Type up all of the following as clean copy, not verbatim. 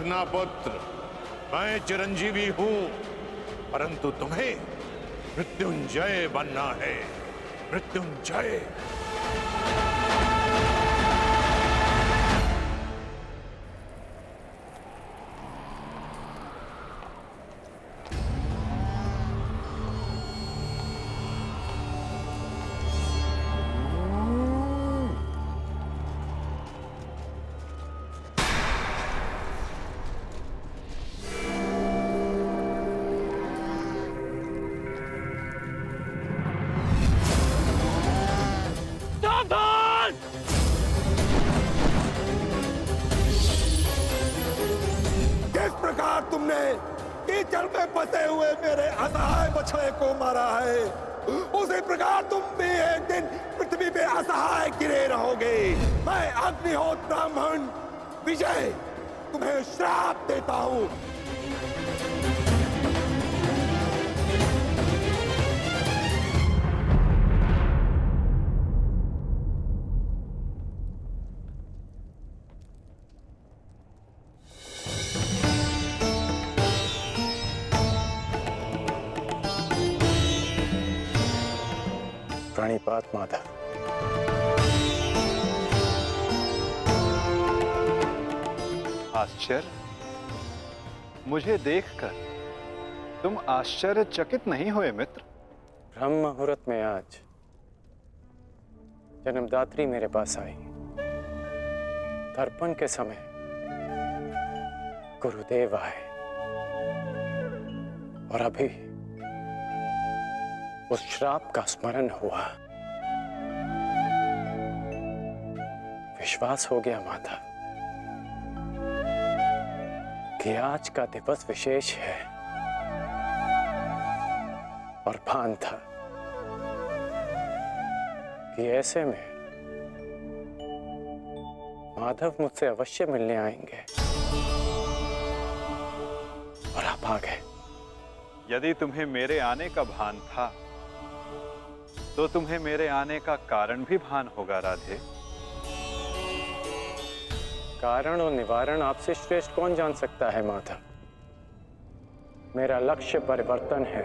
रखना पुत्र, मैं चिरंजीवी हूं, परंतु तुम्हें मृत्युंजय बनना है। मृत्युंजय। किस प्रकार तुमने कीचड़ में फंसे हुए मेरे असहाय बछड़े को मारा है, उसी प्रकार तुम भी एक दिन पृथ्वी पे असहाय गिरे रहोगे। मैं अग्निहोत्र ब्राह्मण विजय तुम्हें श्राप देता हूं। प्रणिपात माधव। आश्चर्य? मुझे देखकर तुम आश्चर्यचकित नहीं हुए मित्र? ब्रह्म मुहूर्त में आज जन्मदात्री मेरे पास आई। तर्पण के समय गुरुदेव आए और अभी उस श्राप का स्मरण हुआ। विश्वास हो गया माता कि आज का दिवस विशेष है, और भान था कि ऐसे में माधव मुझसे अवश्य मिलने आएंगे, और आप आ गए। यदि तुम्हें मेरे आने का भान था तो तुम्हें मेरे आने का कारण भी भान होगा राधे। कारण और निवारण आपसे श्रेष्ठ कौन जान सकता है माधव। मेरा लक्ष्य परिवर्तन है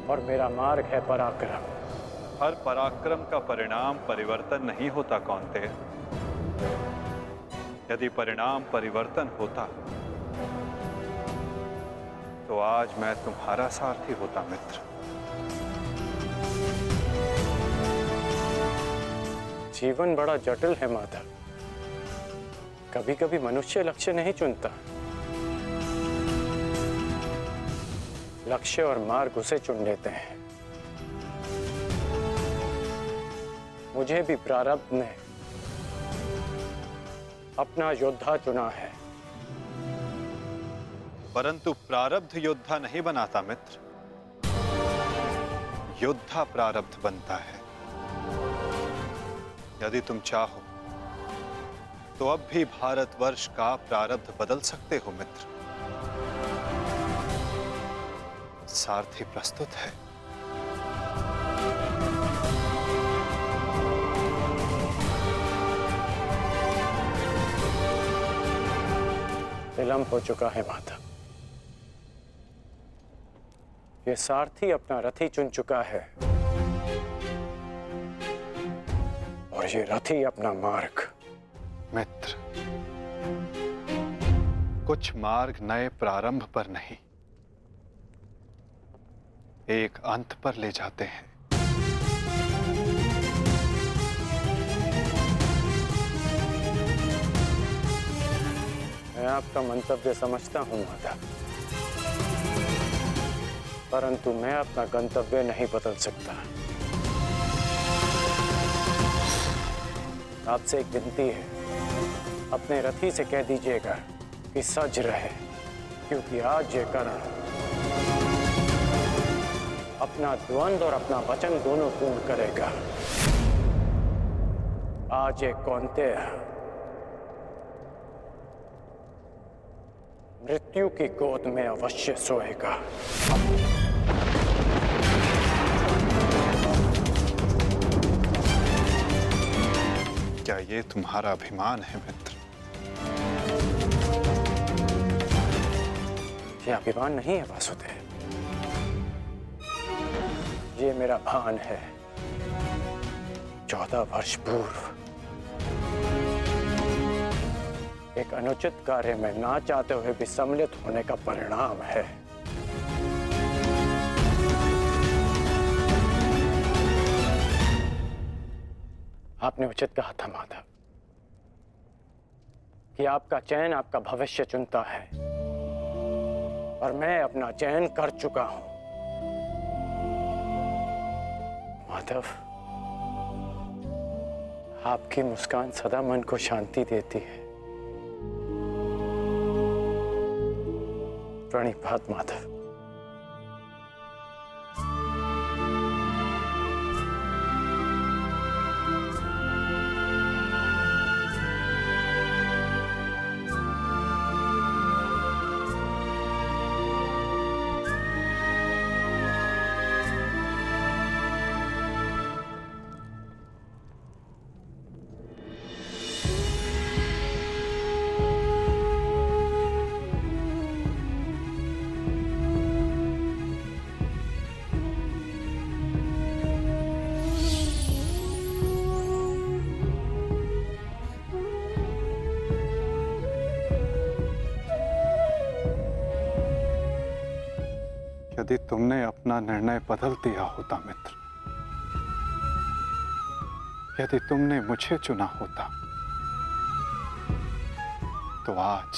और मेरा मार्ग है पराक्रम। हर पराक्रम का परिणाम परिवर्तन नहीं होता कौन्तेय। यदि परिणाम परिवर्तन होता तो आज मैं तुम्हारा सारथी होता मित्र। जीवन बड़ा जटिल है माधव। कभी कभी मनुष्य लक्ष्य नहीं चुनता, लक्ष्य और मार्ग उसे चुन लेते हैं। मुझे भी प्रारब्ध ने अपना योद्धा चुना है। परंतु प्रारब्ध योद्धा नहीं बनाता मित्र, योद्धा प्रारब्ध बनता है। यदि तुम चाहो तो अब भी भारतवर्ष का प्रारब्ध बदल सकते हो मित्र। सारथी प्रस्तुत है। विलंब हो चुका है माधव। ये सारथी अपना रथी चुन चुका है और ये रथी अपना मार्ग। मित्र, कुछ मार्ग नए प्रारंभ पर नहीं, एक अंत पर ले जाते हैं। मैं आपका मंतव्य समझता हूं माधव, परंतु मैं अपना गंतव्य नहीं बदल सकता। आपसे एक विनती है, अपने रथी से कह दीजिएगा कि सज रहे, क्योंकि आज ये कर्ण अपना द्वंद्व और अपना वचन दोनों पूर्ण करेगा। आज ये कौन्तेय मृत्यु की गोद में अवश्य सोएगा। क्या ये तुम्हारा अभिमान है मित्र? ये अभिमान नहीं है वासुदेव, ये मेरा भान है। 14 वर्ष पूर्व एक अनुचित कार्य में ना चाहते हुए भी सम्मिलित होने का परिणाम है। आपने उचित कहा था माधव कि आपका चयन आपका भविष्य चुनता है, और मैं अपना चयन कर चुका हूं। माधव, आपकी मुस्कान सदा मन को शांति देती है। प्रणिपात माधव। यदि तुमने अपना निर्णय बदल दिया होता मित्र, यदि तुमने मुझे चुना होता, तो आज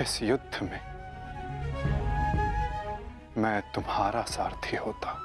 इस युद्ध में मैं तुम्हारा सारथी होता।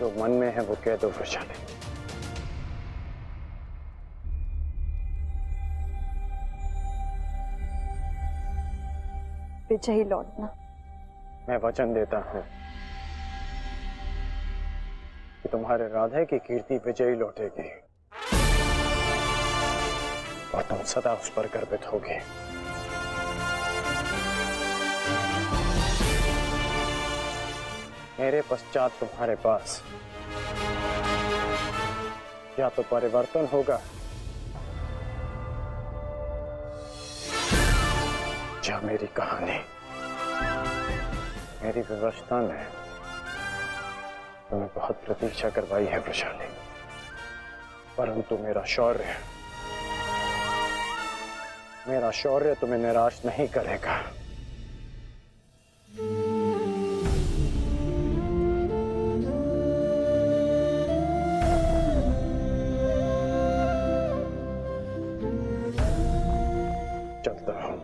जो मन में है वो कह दो वृषाली। विजयी लौटना। मैं वचन देता हूं कि तुम्हारे राधे की कीर्ति विजयी लौटेगी और तुम सदा उस पर गर्वित होगे। मेरे पश्चात तुम्हारे पास या तो परिवर्तन होगा या मेरी कहानी। मेरी व्यवस्था ने तुम्हें बहुत प्रतीक्षा करवाई है वृषाली, परंतु मेरा शौर्य तुम्हें निराश नहीं करेगा। चलता हूं।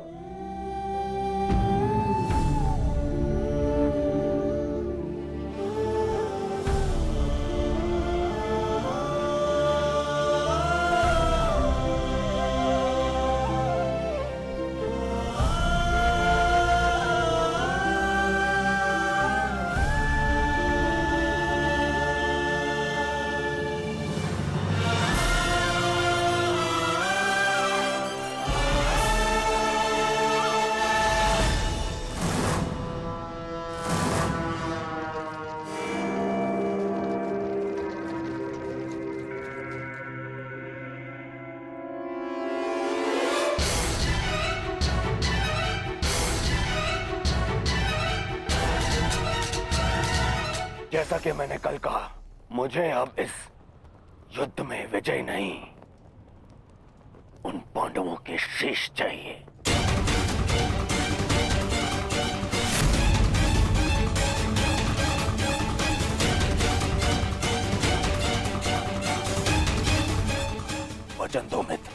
जैसा कि मैंने कल कहा, मुझे अब इस युद्ध में विजय नहीं, उन पांडवों के शीश चाहिए। वचन दो मित्र,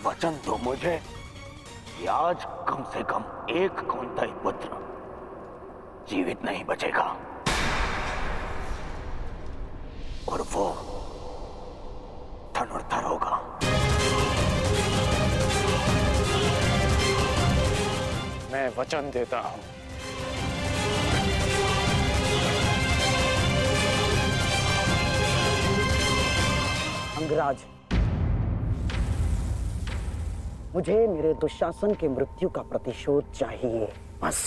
वचन दो मुझे, कि आज कम से कम एक कौंतेय पुत्र जीवित नहीं बचेगा, और वो धनुर्धर होगा। मैं वचन देता हूं। अंगराज, मुझे मेरे दुशासन के मृत्यु का प्रतिशोध चाहिए, बस।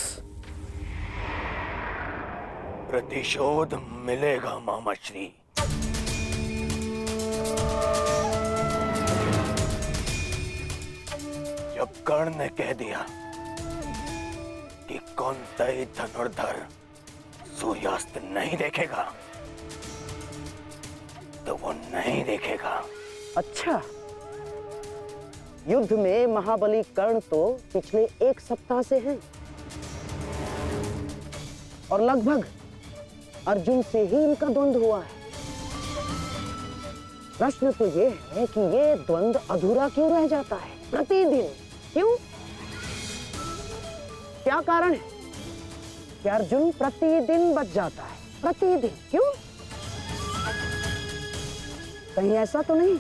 प्रतिशोध मिलेगा मामाश्री। जब कर्ण ने कह दिया कि कौंतेय धनुर्धर सूर्यास्त नहीं देखेगा, तो वो नहीं देखेगा। अच्छा, युद्ध में महाबली कर्ण तो पिछले 1 सप्ताह से हैं, और लगभग अर्जुन से ही इनका द्वंद्व हुआ है। प्रश्न तो ये है कि ये द्वंद्व अधूरा क्यों रह जाता है प्रतिदिन? क्यों? क्या कारण है कि अर्जुन प्रतिदिन बच जाता है? प्रतिदिन क्यों? कहीं ऐसा तो नहीं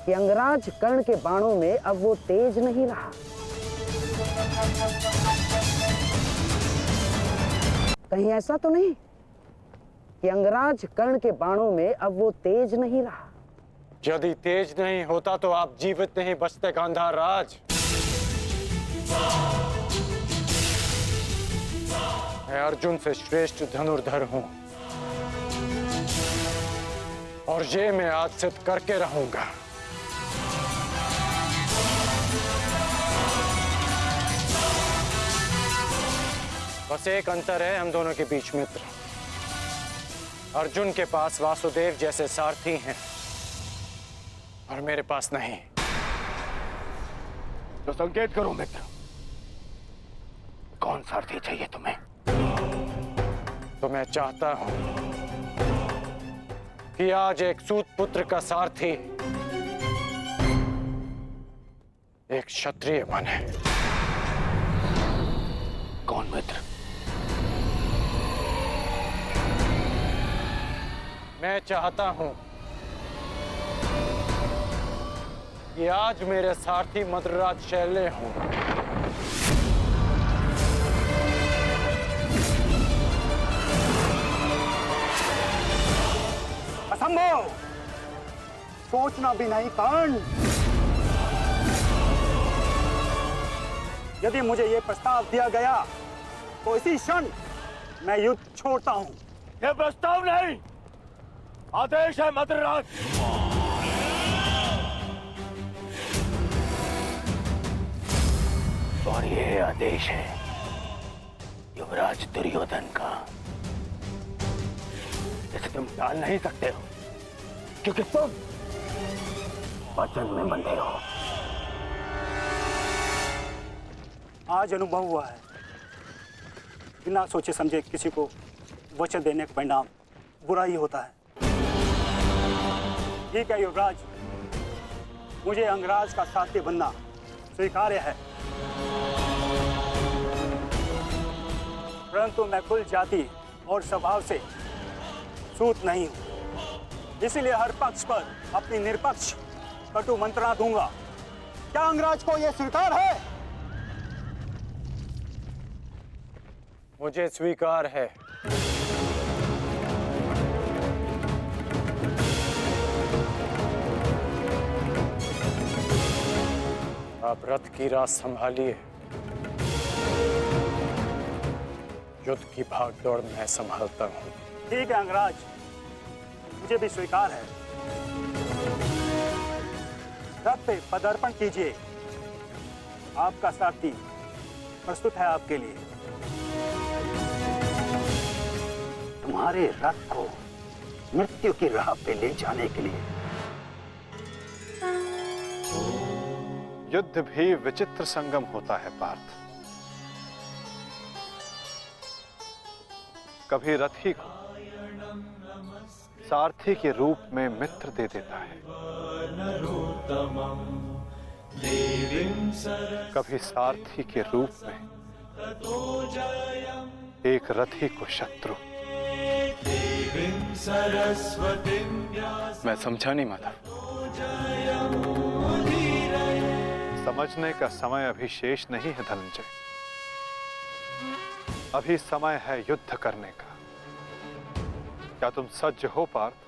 कि अंगराज कर्ण के बाणों में अब वो तेज नहीं रहा? कहीं ऐसा तो नहीं कि अंगराज कर्ण के बाणों में अब वो तेज नहीं रहा? यदि तेज नहीं होता तो आप जीवित नहीं बचते गांधार राज। मैं अर्जुन से श्रेष्ठ धनुर्धर हूं, और ये मैं आज सिद्ध करके रहूंगा। बस एक अंतर है हम दोनों के बीच, मित्र। अर्जुन के पास वासुदेव जैसे सारथी हैं, और मेरे पास नहीं। तो संकेत करो मित्र, कौन सारथी चाहिए तुम्हें? तो मैं चाहता हूं कि आज एक सूत पुत्र का सारथी एक क्षत्रिय बने। कौन मित्र? मैं चाहता हूं कि आज मेरे सारथी मद्रराज शैल्य हों। असंभव! सोचना भी नहीं कर्ण। यदि मुझे यह प्रस्ताव दिया गया तो इसी क्षण मैं युद्ध छोड़ता हूं। यह प्रस्ताव नहीं, आदेश है मद्रराज। और यह आदेश है युवराज दुर्योधन का। इसे तुम टाल नहीं सकते हो, क्योंकि तुम वचन में बंधे हो। आज अनुभव हुआ है, बिना सोचे समझे किसी को वचन देने का परिणाम बुरा ही होता है। ठीक है युवराज, मुझे अंगराज का साथी बनना स्वीकार्य है, परंतु मैं कुल जाति और स्वभाव से सूत नहीं हूं। इसीलिए हर पक्ष पर अपनी निष्पक्ष कटु मंत्रणा दूंगा। क्या अंगराज को यह स्वीकार है? मुझे स्वीकार है। आप रथ की राह संभालिए, युद्ध की भागदौड़ मैं संभालता हूं। ठीक है अंगराज, मुझे भी स्वीकार है। रथ पे पदार्पण कीजिए, आपका सारथी प्रस्तुत है आपके लिए। तुम्हारे रथ को मृत्यु की राह पे ले जाने के लिए। युद्ध भी विचित्र संगम होता है पार्थ। कभी रथी को सारथी के रूप में मित्र दे देता है, कभी सारथी के रूप में, एक रथी को शत्रु। मैं समझा नहीं माधव। समझने का समय अभी शेष नहीं है धनंजय। अभी समय है युद्ध करने का। क्या तुम सज्ज हो पार्थ?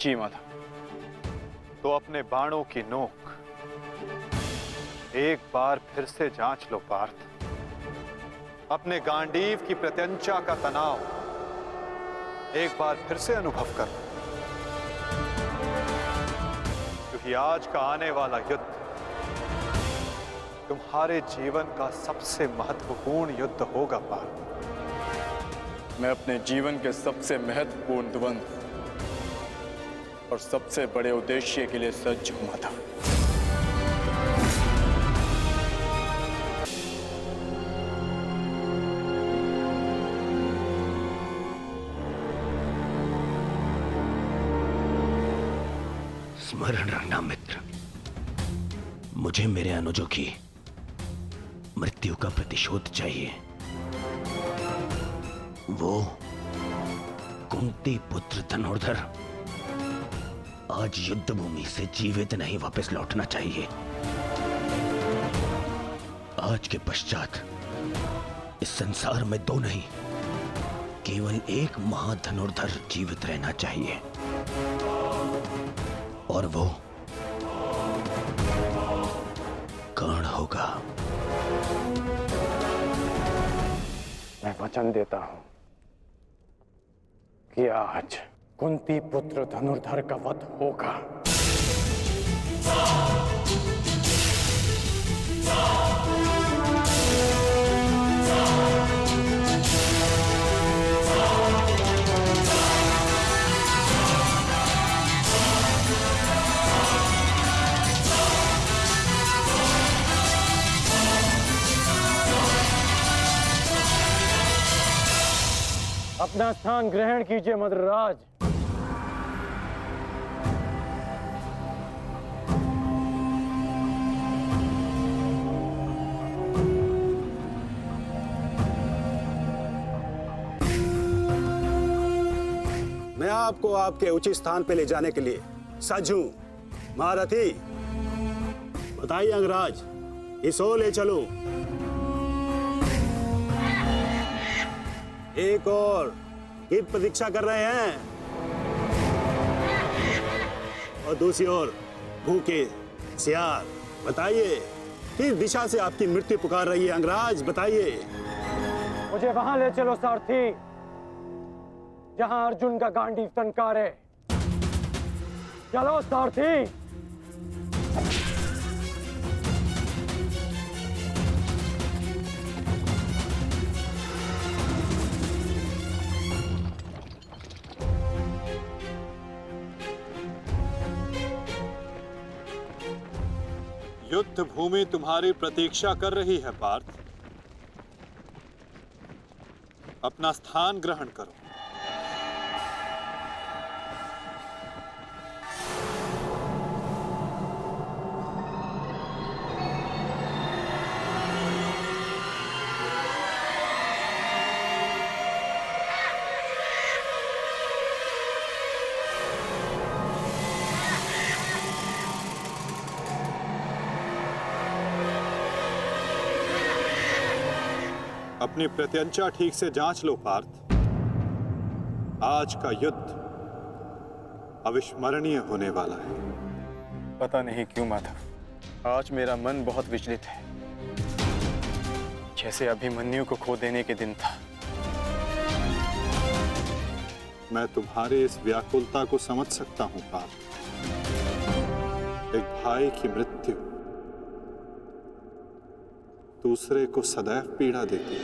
जी माधव। तो अपने बाणों की नोक एक बार फिर से जांच लो पार्थ। अपने गांडीव की प्रत्यंचा का तनाव एक बार फिर से अनुभव कर लो, क्योंकि आज का आने वाला युद्ध तुम्हारे जीवन का सबसे महत्वपूर्ण युद्ध होगा पार्थ। मैं अपने जीवन के सबसे महत्वपूर्ण द्वंद्व और सबसे बड़े उद्देश्य के लिए सज्ज हूं माधव। स्मरण रखना मित्र, मुझे मेरे अनुजों की मृत्यु का प्रतिशोध चाहिए। वो कुंती पुत्र धनुर्धर आज युद्ध भूमि से जीवित नहीं वापस लौटना चाहिए। आज के पश्चात इस संसार में दो नहीं, केवल एक महाधनुर्धर जीवित रहना चाहिए, और वो कर्ण होगा। मैं वचन देता हूं कि आज कुंती पुत्र धनुर्धर का वध होगा। अपना स्थान ग्रहण कीजिए मद्रराज। मैं आपको आपके उचित स्थान पे ले जाने के लिए सज्ज हूं। महारथी, बताइए अंगराज, इस ओर ले चलूं? एक और की प्रतीक्षा कर रहे हैं, और दूसरी ओर भूखे सियार। बताइए किस दिशा से आपकी मृत्यु पुकार रही है अंगराज, बताइए। मुझे वहां ले चलो सारथी, जहां अर्जुन का गांडीव टंकार है। चलो सारथी। युद्ध भूमि तुम्हारी प्रतीक्षा कर रही है पार्थ। अपना स्थान ग्रहण करो। अपनी प्रत्यंचा ठीक से जांच लो पार्थ। आज का युद्ध अविस्मरणीय होने वाला है। पता नहीं क्यों माधव, आज मेरा मन बहुत विचलित है, जैसे अभिमन्यु को खो देने के दिन था। मैं तुम्हारी इस व्याकुलता को समझ सकता हूं पार्थ। एक भाई की मृत्यु दूसरे को सदैव पीड़ा देती है।